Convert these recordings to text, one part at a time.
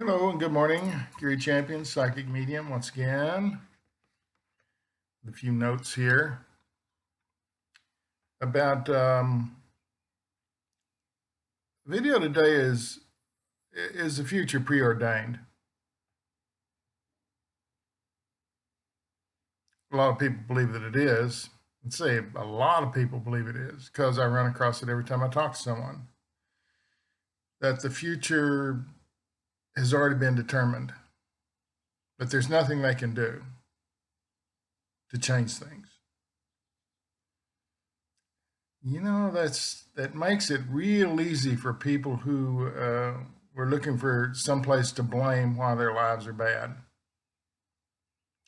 Hello and good morning, Gary Champion, Psychic Medium, once again. A few notes here about video today is the future preordained. A lot of people believe that it is. I'd say a lot of people believe it is because I run across it every time I talk to someone. That the future has already been determined, but there's nothing they can do to change things. That makes it real easy for people who were looking for some place to blame why their lives are bad.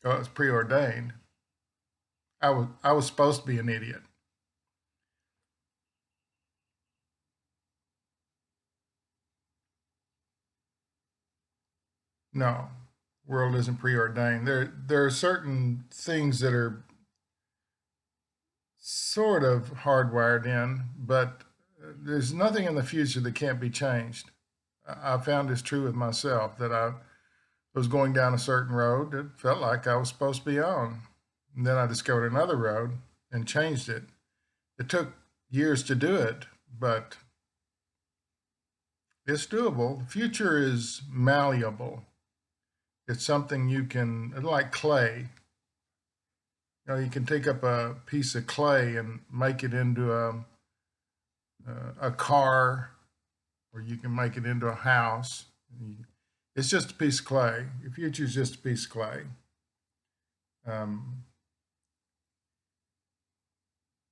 Oh, it's preordained. I was supposed to be an idiot. No, world isn't preordained. There are certain things that are sort of hardwired in, but there's nothing in the future that can't be changed. I found this true with myself that I was going down a certain road that felt like I was supposed to be on. And then I discovered another road and changed it. It took years to do it, but it's doable. The future is malleable. It's something you can, like clay. You can take up a piece of clay and make it into a car, or you can make it into a house. It's just a piece of clay. Your future is just a piece of clay. Um,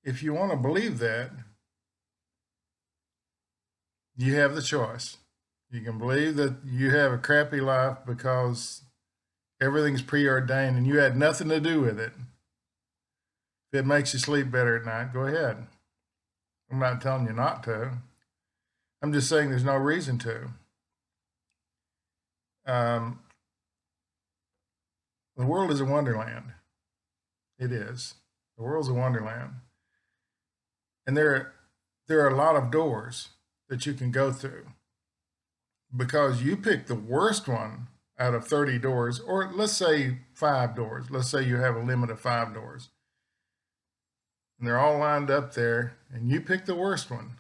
if you want to believe that, you have the choice. You can believe that you have a crappy life because everything's preordained and you had nothing to do with it. If it makes you sleep better at night, go ahead. I'm not telling you not to. I'm just saying there's no reason to. Um, the world is a wonderland. It is. The world's a wonderland. And there are a lot of doors that you can go through because you pick the worst one out of 30 doors, or let's say 5 doors. Let's say you have a limit of 5 doors. And they're all lined up there, and you pick the worst one.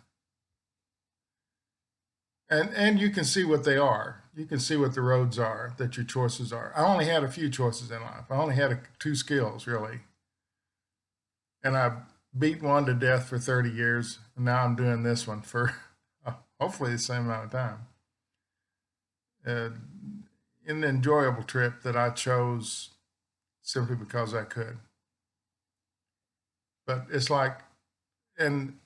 And you can see what they are. You can see what the roads are that your choices are. I only had a few choices in life. I only had two skills, really. And I beat one to death for 30 years. And now I'm doing this one for hopefully the same amount of time. An enjoyable trip that I chose simply because I could. But it's like, and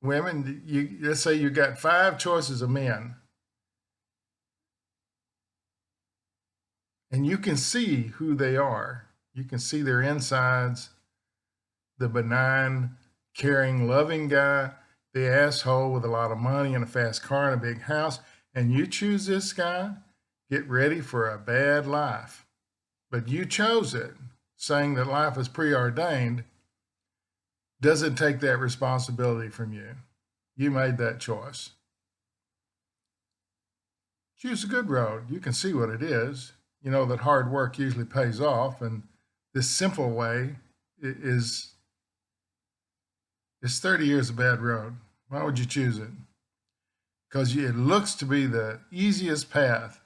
women, let's say you got 5 choices of men, and you can see who they are. You can see their insides, the benign, caring, loving guy, the asshole with a lot of money and a fast car and a big house, and you choose this guy, get ready for a bad life. But you chose it, saying that life is preordained doesn't take that responsibility from you. You made that choice. Choose a good road. You can see what it is. You know that hard work usually pays off, and this simple way is 30 years of bad road. Why would you choose it? Because it looks to be the easiest path,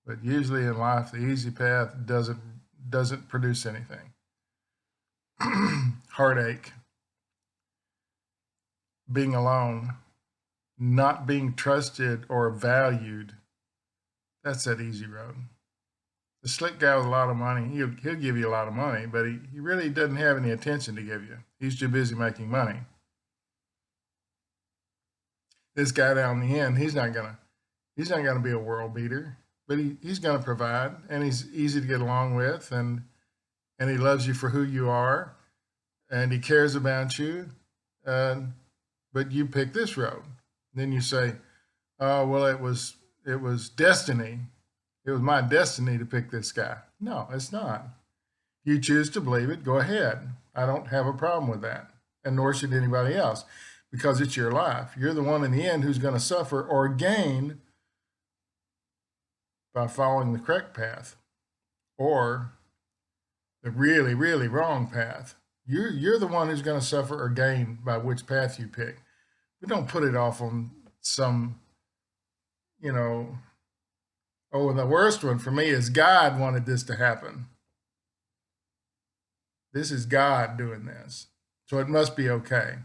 but usually in life the easy path doesn't produce anything. Heartache, being alone, not being trusted or valued. That's that easy road. The slick guy with a lot of money, he'll give you a lot of money, but he really doesn't have any attention to give you. He's too busy making money. This guy down the end, he's not gonna be a world beater, but he's gonna provide, and he's easy to get along with, and he loves you for who you are, and he cares about you, but you pick this road. Then you say, "Oh well, it was destiny. It was my destiny to pick this guy." No, it's not. You choose to believe it, go ahead. I don't have a problem with that, and nor should anybody else, because it's your life. You're the one in the end who's going to suffer or gain by following the correct path or the really, really wrong path. You're the one who's going to suffer or gain by which path you pick. We don't put it off on some, you know, oh, and the worst one for me is God wanted this to happen. This is God doing this. So it must be okay.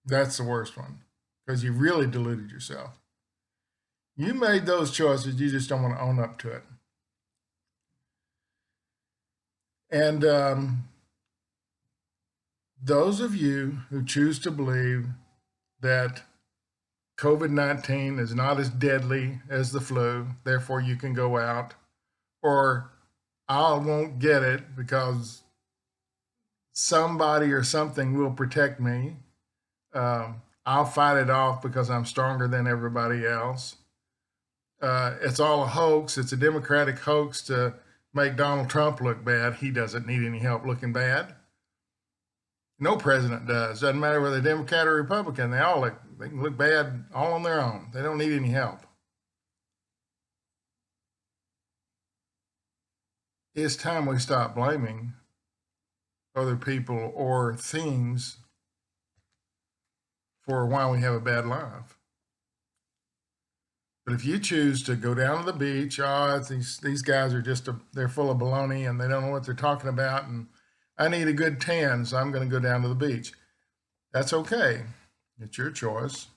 That's the worst one because you really deluded yourself. You made those choices, you just don't want to own up to it. And those of you who choose to believe that COVID-19 is not as deadly as the flu, therefore you can go out, or I won't get it because somebody or something will protect me. I'll fight it off because I'm stronger than everybody else. It's all a hoax. It's a Democratic hoax to make Donald Trump look bad. He doesn't need any help looking bad. No president does. Doesn't matter whether they're Democrat or Republican. They can look bad all on their own. They don't need any help. It's time we stop blaming other people or things for why we have a bad life. But if you choose to go down to the beach, these guys are they're full of baloney and they don't know what they're talking about, and I need a good tan, so I'm going to go down to the beach. That's okay. It's your choice.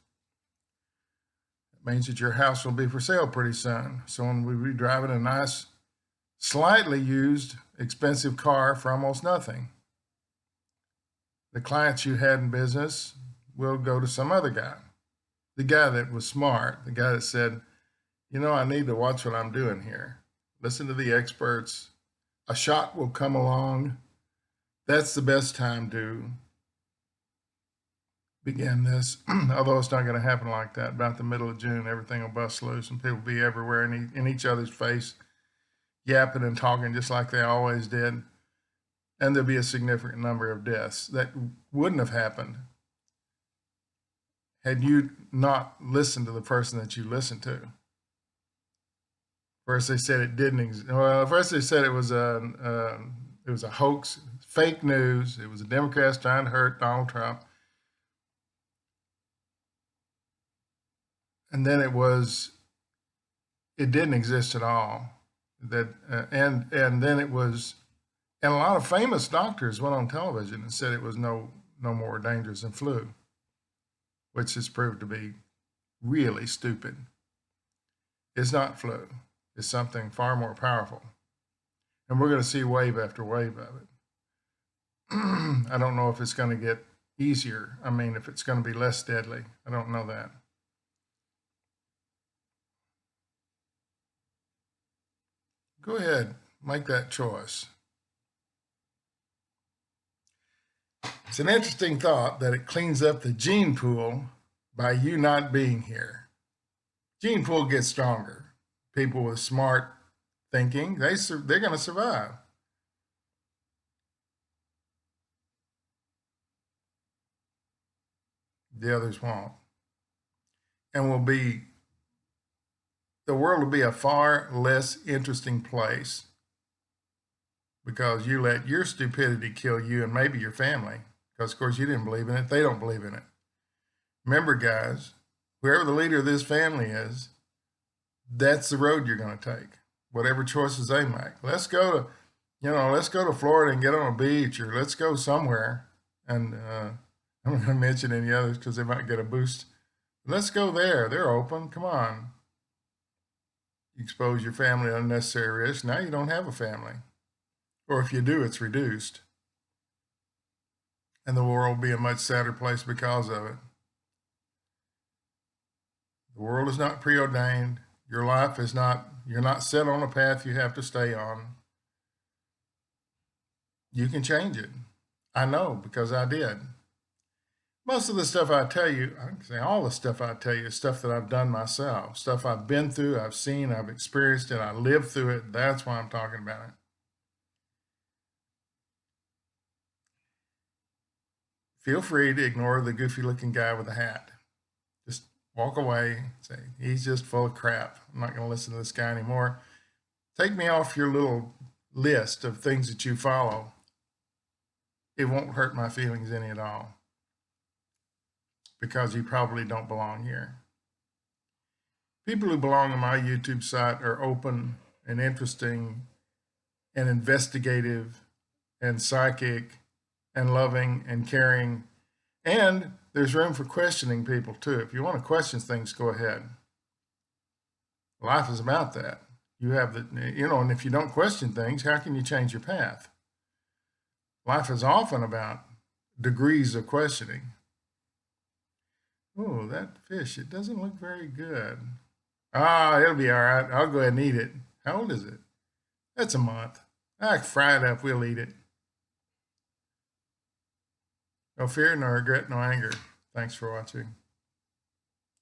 It means that your house will be for sale pretty soon. Someone will be driving a nice, slightly used, expensive car for almost nothing. The clients you had in business will go to some other guy. The guy that was smart, the guy that said, I need to watch what I'm doing here. Listen to the experts. A shot will come along. That's the best time to begin this, although it's not going to happen like that. About the middle of June, everything will bust loose and people will be everywhere in each other's face, yapping and talking just like they always did. And there'll be a significant number of deaths that wouldn't have happened had you not listened to the person that you listened to. First they said it didn't exist. Well, first they said it was a hoax, fake news. It was the Democrats trying to hurt Donald Trump. And then it didn't exist at all. And then it was, and a lot of famous doctors went on television and said it was no more dangerous than flu, which has proved to be really stupid. It's not flu. It's something far more powerful. And we're going to see wave after wave of it. I don't know if it's going to get easier. I mean, if it's going to be less deadly. I don't know that. Go ahead, make that choice. It's an interesting thought that it cleans up the gene pool by you not being here. Gene pool gets stronger. People with smart thinking, they're going to survive. The others won't. And the world will be a far less interesting place because you let your stupidity kill you and maybe your family. Because, of course, you didn't believe in it. They don't believe in it. Remember, guys, whoever the leader of this family is, that's the road you're going to take, whatever choices they make. Let's go to Florida and get on a beach, or let's go somewhere. And I'm not going to mention any others because they might get a boost. Let's go there. They're open. Come on. You expose your family to unnecessary risk. Now you don't have a family. Or if you do, it's reduced. And the world will be a much sadder place because of it. The world is not preordained. Your life is not, you're not set on a path you have to stay on. You can change it. I know because I did. Most of the stuff I tell you, I can say all the stuff I tell you is stuff that I've done myself, stuff I've been through, I've seen, I've experienced it, I lived through it. That's why I'm talking about it. Feel free to ignore the goofy looking guy with a hat. walk away, say, he's just full of crap. I'm not going to listen to this guy anymore. Take me off your little list of things that you follow. It won't hurt my feelings any at all because you probably don't belong here. People who belong on my YouTube site are open and interesting and investigative and psychic and loving and caring. And there's room for questioning people too. If you want to question things, go ahead. Life is about that. You have the, and if you don't question things, how can you change your path? Life is often about degrees of questioning. Oh, that fish, it doesn't look very good. Ah, it'll be all right. I'll go ahead and eat it. How old is it? That's a month. I fry it up. We'll eat it. No fear, no regret, no anger. Thanks for watching.